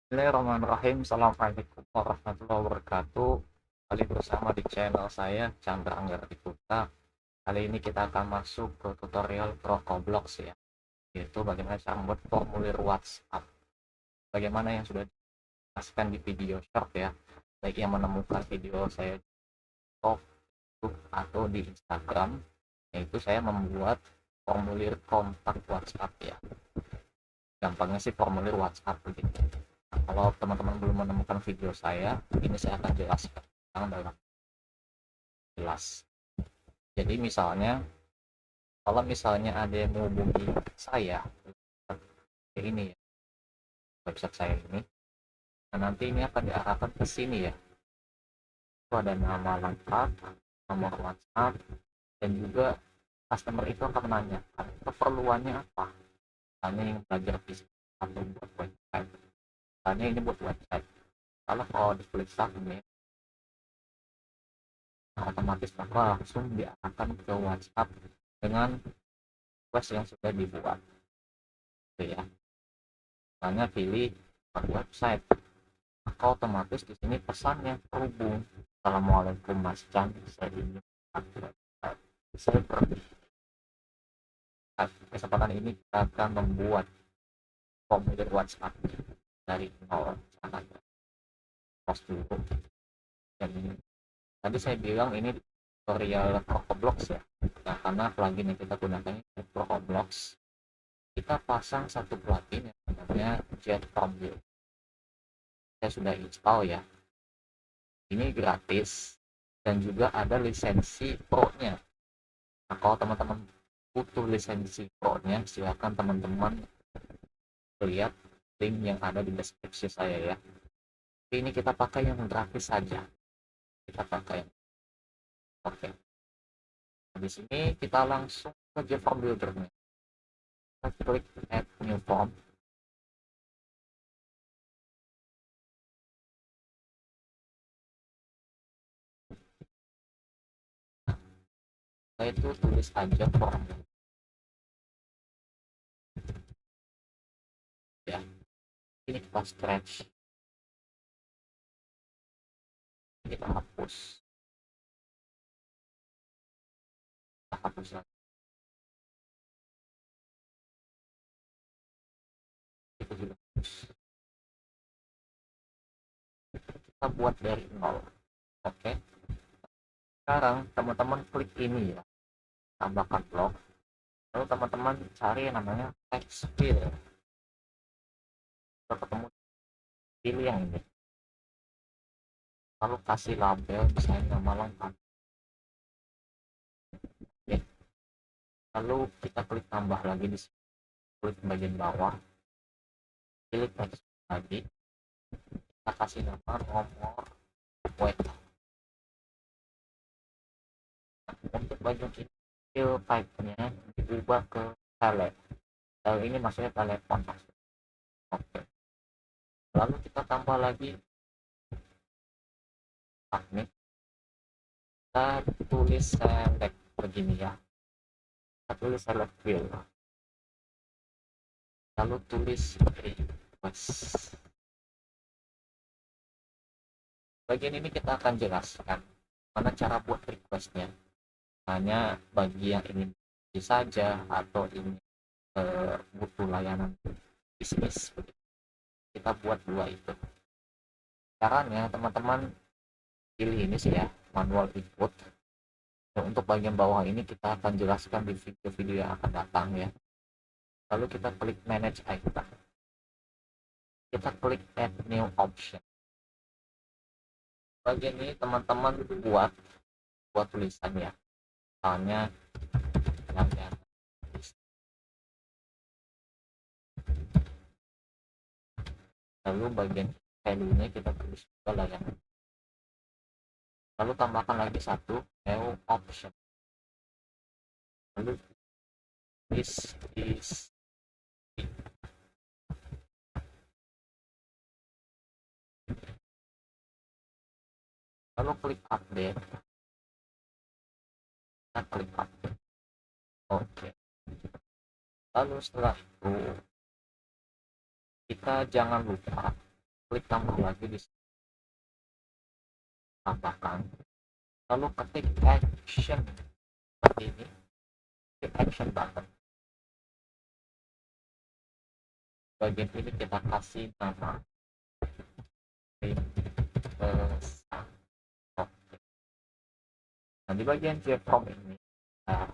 Bismillahirrahmanirrahim. Assalamualaikum warahmatullahi wabarakatuh. Kali bersama di channel saya Chandra Anggara Diputa. Kali ini kita akan masuk ke tutorial Prokoblox ya, yaitu bagaimana cara membuat formulir WhatsApp. Bagaimana yang sudah dijelaskan di video short ya, baik yang menemukan video saya di YouTube atau di Instagram, yaitu saya membuat formulir kontak WhatsApp ya. Gampangnya sih formulir WhatsApp begitu. Nah, kalau teman-teman belum menemukan video saya, ini saya akan jelaskan dalam jelas. Jadi misalnya, kalau misalnya ada yang menghubungi saya, ini ya, website saya ini, nah nanti ini akan diarahkan ke sini ya. Itu ada nama lengkap, nomor WhatsApp, dan juga customer itu akan menanyakan keperluannya apa. Misalnya yang belajar bisnis atau buat website. Misalnya ini buat website. Kalau diklik submit, nah, otomatis maka langsung diarahkan ke WhatsApp dengan request yang sudah dibuat gitu ya. Misalnya pilih website, maka otomatis di sini pesannya terhubung. Assalamualaikum Mas Chan, saya ingin saya kesempatan ini kita akan membuat formulir WhatsApp dari nol. Misalkan post dulu, dan ini tadi saya bilang ini tutorial Prokoblox ya. Nah, karena plugin yang kita gunakan ini Prokoblox, kita pasang satu plugin yang namanya Jet From You. Saya sudah install ya, ini gratis dan juga ada lisensi pro-nya. Nah, kalau teman-teman butuh lisensi pro-nya, silakan teman-teman lihat link yang ada di deskripsi saya ya. Ini kita pakai yang gratis saja, kita pakai yang oke. Nah, di sini kita langsung ke JForm Builder-nya. Kita klik add new form. Saya itu tulis aja form ya. Ini kita stretch, kita hapus, kita hapus lagi, kita juga hapus. Kita buat dari nol. Oke. Sekarang teman-teman klik ini ya, tambahkan blok. Lalu teman-teman cari yang namanya text fill. Kalau ketemu, pilih yang ini. Lalu kasih label, misalnya nama lengkap. Oke. Lalu kita klik tambah lagi di sini. Klik bagian bawah. Pilih text lagi. Kita kasih nama nomor web. Untuk bagian ini, fill type-nya diubah ke tele. Tele ini maksudnya telepon. Oke. Lalu kita tambah lagi submit. Kita tulis select begini ya. Kita tulis select field. Lalu tulis request. Bagian ini kita akan jelaskan mana cara buat requestnya. Hanya bagi yang ingin saja atau ingin butuh layanan bisnis, kita buat dua itu. Caranya teman-teman pilih ini sih ya, manual input. Dan untuk bagian bawah ini kita akan jelaskan di video-video yang akan datang ya. Lalu kita klik manage item. Kita klik add new option. Bagian ini teman-teman buat tulisan ya. Misalnya yang lalu bagian value-nya kita tulis juga layanan. Lalu tambahkan lagi satu new option. Lalu this is lalu klik update. Kita klik update. Oke. Lalu setelah itu kita jangan lupa klik tambah lagi di sini, tambahkan, lalu ketik action seperti ini, klik action button. Bagian ini kita kasih nama investasi. Nah, di bagian JFrog ini, nah,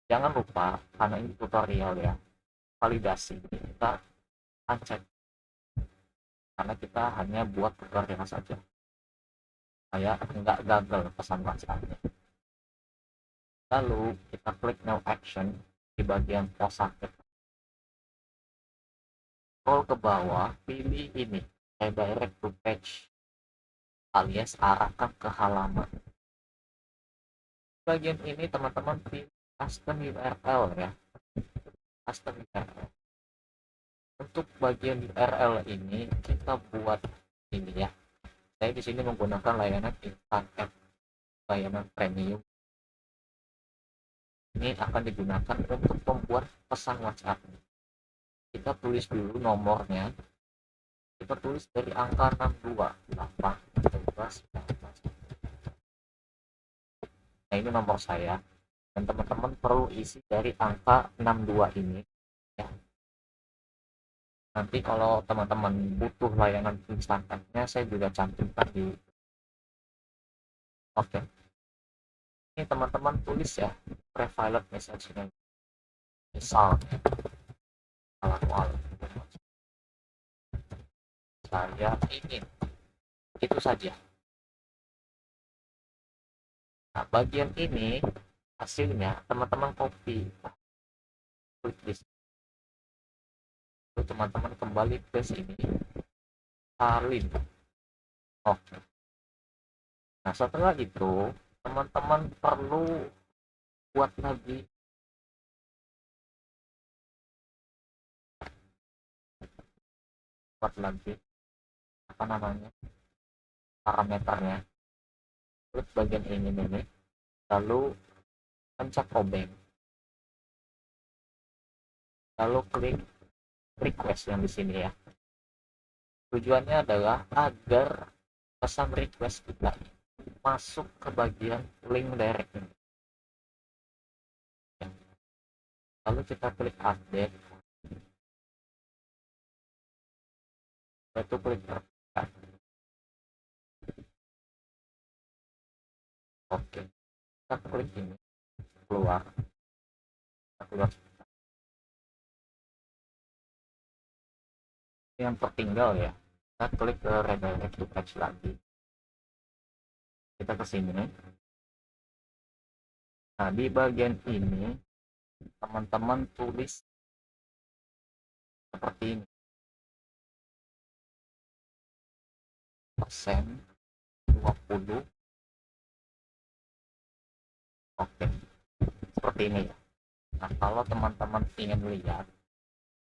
jangan lupa, karena ini tutorial ya, validasi kita cek, karena kita hanya buat tutorial saja, supaya nggak gagal pesan WhatsApp-nya. Lalu kita klik no action di bagian posake. Scroll ke bawah, pilih ini, redirect to page, alias arahkan ke halaman. Bagian ini teman-teman pilih custom URL ya, custom URL. Untuk bagian URL ini kita buat ini ya. Saya di sini menggunakan layanan internet, layanan premium. Ini akan digunakan untuk membuat pesan WhatsApp. Kita tulis dulu nomornya. Kita tulis dari angka 628. Nah, ini nomor saya. Dan teman-teman perlu isi dari angka 62 ini ya. Nanti kalau teman-teman butuh layanan instantannya, saya juga cantumkan di. Oke. Ini teman-teman tulis ya, private message-nya. Misalnya, saya ingin. Itu saja. Nah, bagian ini hasilnya teman-teman copy. Klik di sini. Teman-teman kembali ke sini. Salin. Oke. Nah, setelah itu teman-teman perlu buat lagi apa namanya, parameternya. Klik bagian ini, lalu pencet obeng, lalu klik request yang di sini ya. Tujuannya adalah agar pesan request kita masuk ke bagian link direct ini. Lalu kita klik update, lalu klik terbuka. Oke, kita klik ini, keluar. Yang tertinggal ya, kita klik ke redirect to page lagi. Kita ke sini. Nah, di bagian ini teman-teman tulis seperti ini. Persen 20. Oke. Seperti ini ya. Nah, kalau teman-teman ingin lihat,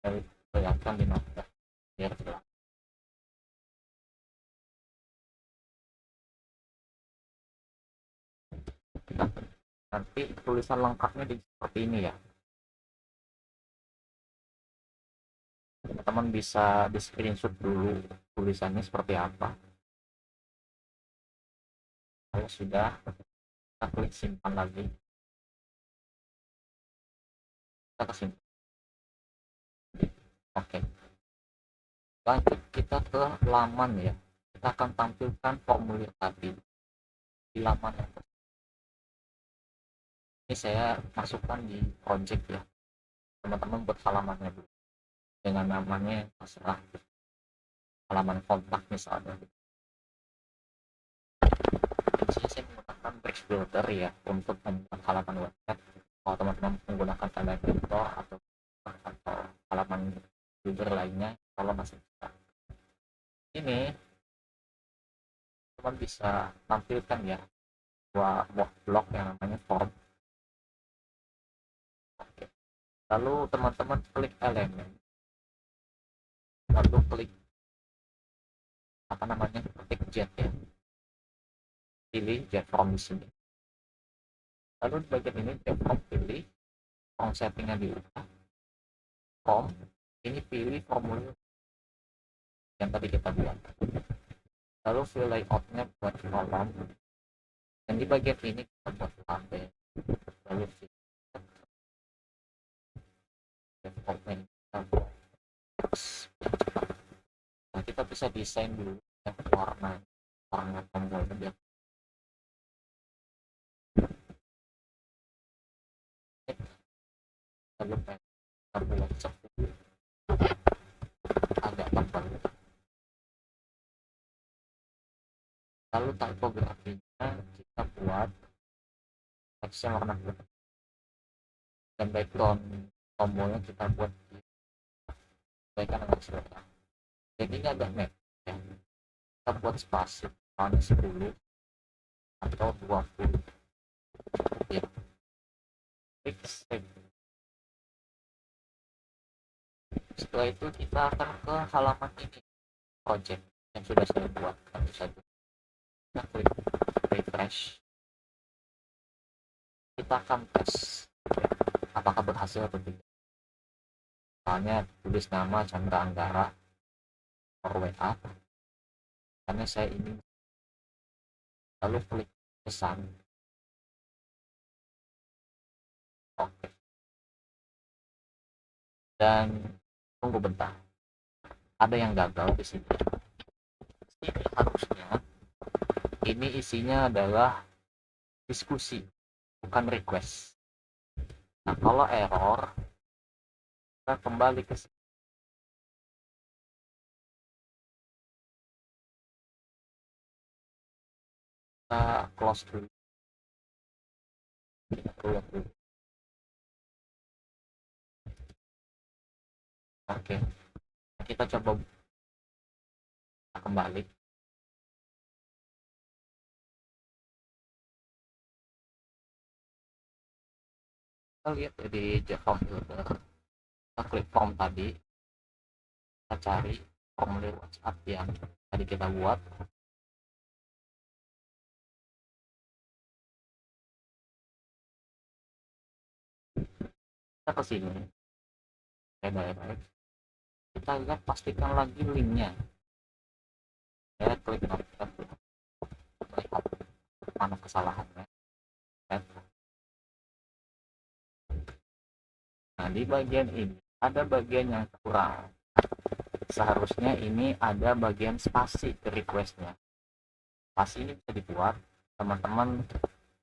saya lihatkan di notes biar jelas. Nanti tulisan lengkapnya seperti ini ya. Teman-teman bisa di screenshot dulu tulisannya seperti apa. Kalau sudah, kita klik simpan lagi. Kita ke simpan. Oke. Lanjut kita ke laman ya. Kita akan tampilkan formulir tadi di laman yang ini saya masukkan di project ya. Teman-teman buat halamannya dulu dengan namanya terserah, halaman kontak misalnya. Saya menggunakan text builder ya untuk membuat halaman website. Kalau teman-teman menggunakan Elementor atau halaman builder lainnya, kalau masih bisa. Ini teman bisa tampilkan ya buat blog yang namanya form. Oke. Lalu teman-teman klik elemen, lalu klik apa namanya, ketik jet ya, pilih jet form di sini. Lalu di bagian ini jet form pilih, form settingnya diubah, form ini pilih formulir yang tadi kita buat. Lalu fill layoutnya buat kolom, dan di bagian ini kita buat label. Lalu defaultnya kita buat text. Nah, kita bisa desain dulu yang warna tombolnya biar lalu kita buat agak tebal. Lalu typografinya kita buat teksnya warna putih, dan background tombolnya kita buat sesuaikan dengan selera. Jadi ini agak map ya. Kita buat spasi misalnya 10 atau 20 ya. Klik save. Setelah itu kita akan ke halaman ini, project yang sudah saya buat. Tentu saja kita klik refresh, kita akan tes ya, apakah berhasil atau tidak. Misalnya tulis nama Chandra Anggara or WA karena saya ini, lalu klik pesan. Oke, dan tunggu bentar, ada yang gagal di sini. Ini harusnya ini isinya adalah diskusi, bukan request. Nah, kalau error kita kembali ke sini. Kita close dulu, kita keluar dulu. Oke, kita coba kembali. Kita lihat di Java Builder, kita klik form tadi, kita cari formulir WhatsApp yang tadi kita buat. Kita ke sini, redirect, kita lihat pastikan lagi linknya. Saya klik notifikan, lihat mana kesalahannya. Nah, di bagian ini ada bagian yang kurang. Seharusnya ini ada bagian spasi ke requestnya. Spasi ini bisa dibuat, teman-teman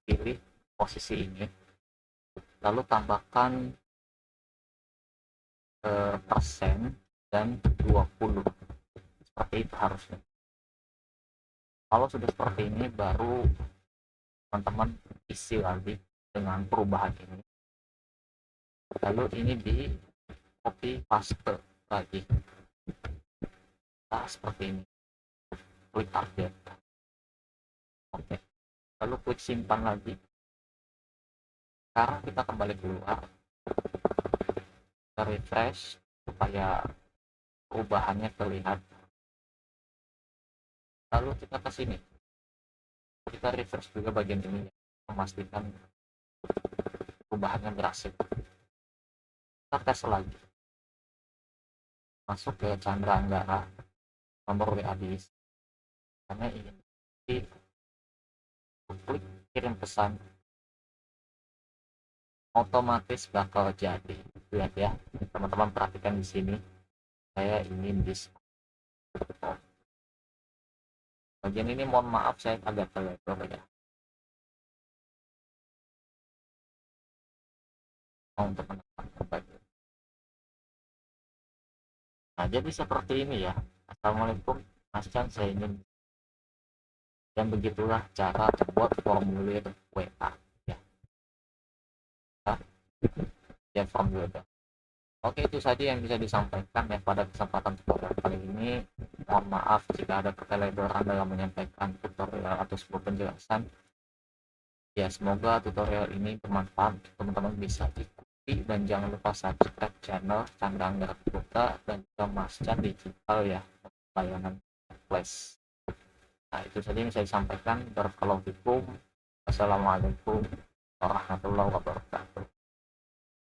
pilih posisi ini, lalu tambahkan persen dan 20, seperti itu harusnya. Kalau sudah seperti ini baru teman-teman isi lagi dengan perubahan ini, lalu ini di copy paste lagi. Nah, seperti ini, klik update. Oke, lalu klik simpan lagi. Sekarang kita kembali keluar, kita refresh supaya perubahannya terlihat. Lalu kita ke sini, kita refresh juga bagian ini, memastikan perubahannya berhasil. Kita tes lagi, masuk ke Chandra Anggara, nomor WA di karena ingin klik kirim pesan, otomatis bakal jadi. Lihat ya teman-teman, perhatikan di sini, saya ingin diskon. Bagian ini mohon maaf saya agak terlebar ya, untuk menekan bagian. Nah, jadi seperti ini ya. Assalamualaikum Mas Chan, saya ingin, dan begitulah cara membuat formulir WA ya. Ya, formulir. Oke, itu saja yang bisa disampaikan ya pada kesempatan tutorial kali ini. Mohon maaf jika ada kekeliruan dalam menyampaikan tutorial atau sebuah penjelasan. Ya, semoga tutorial ini bermanfaat, teman-teman bisa ikuti, dan jangan lupa subscribe channel Chandra Anggara Putra dan juga Mas Chan Digital ya, layanan flash. Nah, itu saja yang saya sampaikan. Barakallahu fikum. Wassalamualaikum warahmatullahi wabarakatuh.